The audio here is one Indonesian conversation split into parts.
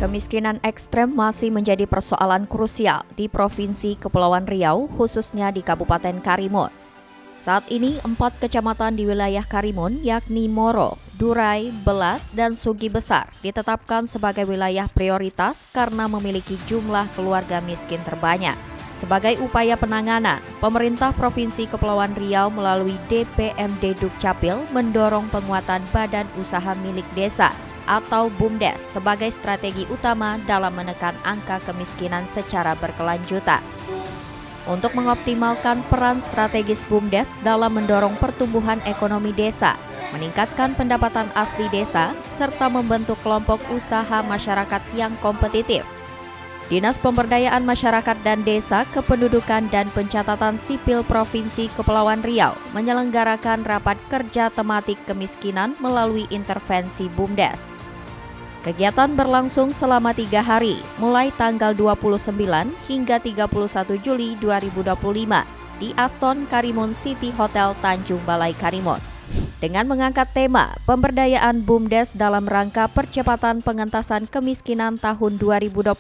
Kemiskinan ekstrem masih menjadi persoalan krusial di Provinsi Kepulauan Riau, khususnya di Kabupaten Karimun. Saat ini, 4 kecamatan di wilayah Karimun, yakni Moro, Durai, Belat, dan Sugi Besar, ditetapkan sebagai wilayah prioritas karena memiliki jumlah keluarga miskin terbanyak. Sebagai upaya penanganan, pemerintah Provinsi Kepulauan Riau melalui DPMD Dukcapil mendorong penguatan badan usaha milik desa atau BUMDes sebagai strategi utama dalam menekan angka kemiskinan secara berkelanjutan. Untuk mengoptimalkan peran strategis BUMDes dalam mendorong pertumbuhan ekonomi desa, meningkatkan pendapatan asli desa, serta membentuk kelompok usaha masyarakat yang kompetitif, Dinas Pemberdayaan Masyarakat dan Desa, Kependudukan dan Pencatatan Sipil Provinsi Kepulauan Riau menyelenggarakan rapat kerja tematik kemiskinan melalui intervensi BUMDes. Kegiatan berlangsung selama 3 hari, mulai tanggal 29 hingga 31 Juli 2025 di Aston Karimun City Hotel Tanjung Balai Karimun. Dengan mengangkat tema pemberdayaan BUMDes dalam rangka percepatan pengentasan kemiskinan tahun 2025,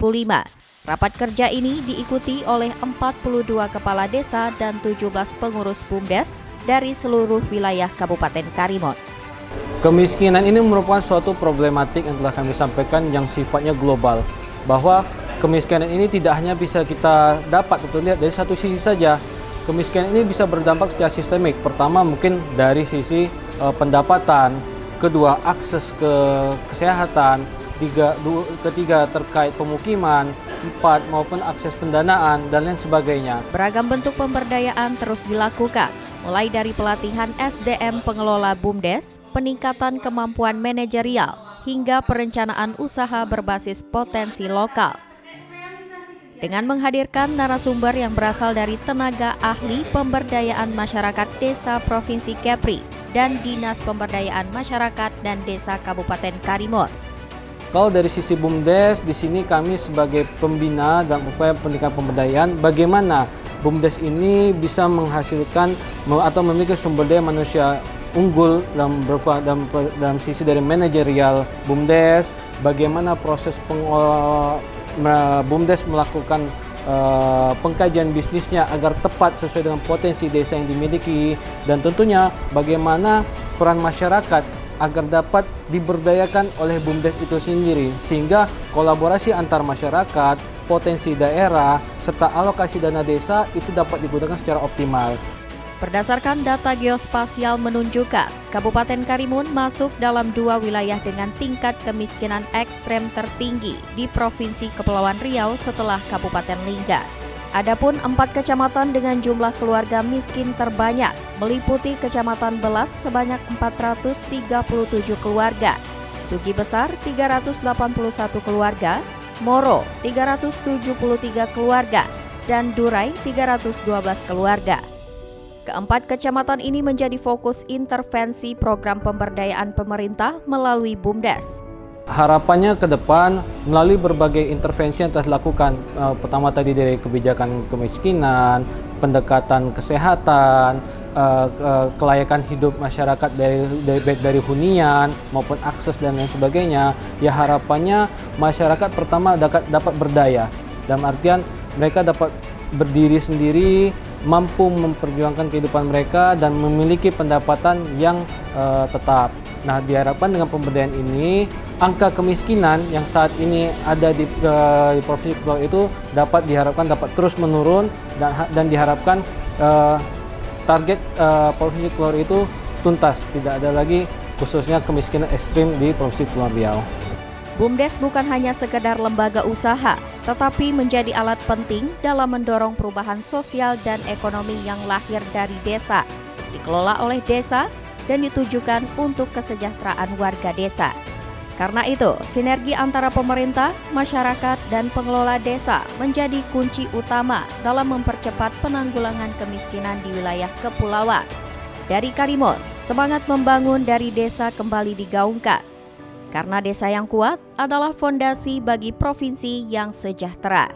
rapat kerja ini diikuti oleh 42 kepala desa dan 17 pengurus BUMDes dari seluruh wilayah Kabupaten Karimun. Kemiskinan ini merupakan suatu problematik yang telah kami sampaikan yang sifatnya global, bahwa kemiskinan ini tidak hanya bisa kita dapat atau lihat dari satu sisi saja. Kemiskinan ini bisa berdampak secara sistemik. Pertama mungkin dari sisi pendapatan, kedua akses ke kesehatan, ketiga terkait pemukiman, 4 maupun akses pendanaan dan lain sebagainya. Beragam bentuk pemberdayaan terus dilakukan, mulai dari pelatihan SDM pengelola BUMDes, peningkatan kemampuan manajerial, hingga perencanaan usaha berbasis potensi lokal. Dengan menghadirkan narasumber yang berasal dari tenaga ahli pemberdayaan masyarakat desa Provinsi Kepri dan Dinas Pemberdayaan Masyarakat dan Desa Kabupaten Karimun. Kalau dari sisi BUMDes, di sini kami sebagai pembina dan upaya pendidikan pemberdayaan, bagaimana BUMDes ini bisa menghasilkan atau memiliki sumber daya manusia unggul dalam sisi dari manajerial BUMDes, bagaimana proses BUMDes melakukan pengkajian bisnisnya agar tepat sesuai dengan potensi desa yang dimiliki, dan tentunya bagaimana peran masyarakat agar dapat diberdayakan oleh BUMDes itu sendiri, sehingga kolaborasi antar masyarakat, potensi daerah, serta alokasi dana desa itu dapat digunakan secara optimal. Berdasarkan data geospasial menunjukkan, Kabupaten Karimun masuk dalam 2 wilayah dengan tingkat kemiskinan ekstrem tertinggi di Provinsi Kepulauan Riau setelah Kabupaten Lingga. Adapun 4 kecamatan dengan jumlah keluarga miskin terbanyak meliputi Kecamatan Belat sebanyak 437 keluarga, Sugi Besar 381 keluarga, Moro 373 keluarga, dan Durai 312 keluarga. Keempat kecamatan ini menjadi fokus intervensi program pemberdayaan pemerintah melalui BUMDes. Harapannya ke depan melalui berbagai intervensi yang telah dilakukan, pertama tadi dari kebijakan kemiskinan, pendekatan kesehatan, kelayakan hidup masyarakat dari hunian maupun akses dan lain sebagainya, ya harapannya masyarakat pertama dapat berdaya, dalam artian mereka dapat berdiri sendiri, mampu memperjuangkan kehidupan mereka dan memiliki pendapatan yang tetap. Nah, diharapkan dengan pemberdayaan ini, angka kemiskinan yang saat ini ada di Provinsi Kepulauan itu dapat terus menurun, dan diharapkan target Provinsi Kepulauan itu tuntas, tidak ada lagi khususnya kemiskinan ekstrim di Provinsi Kepulauan Riau. BUMDes bukan hanya sekedar lembaga usaha, tetapi menjadi alat penting dalam mendorong perubahan sosial dan ekonomi yang lahir dari desa, dikelola oleh desa, dan ditujukan untuk kesejahteraan warga desa. Karena itu, sinergi antara pemerintah, masyarakat, dan pengelola desa menjadi kunci utama dalam mempercepat penanggulangan kemiskinan di wilayah kepulauan. Dari Karimun, semangat membangun dari desa kembali digaungkan. Karena desa yang kuat adalah fondasi bagi provinsi yang sejahtera.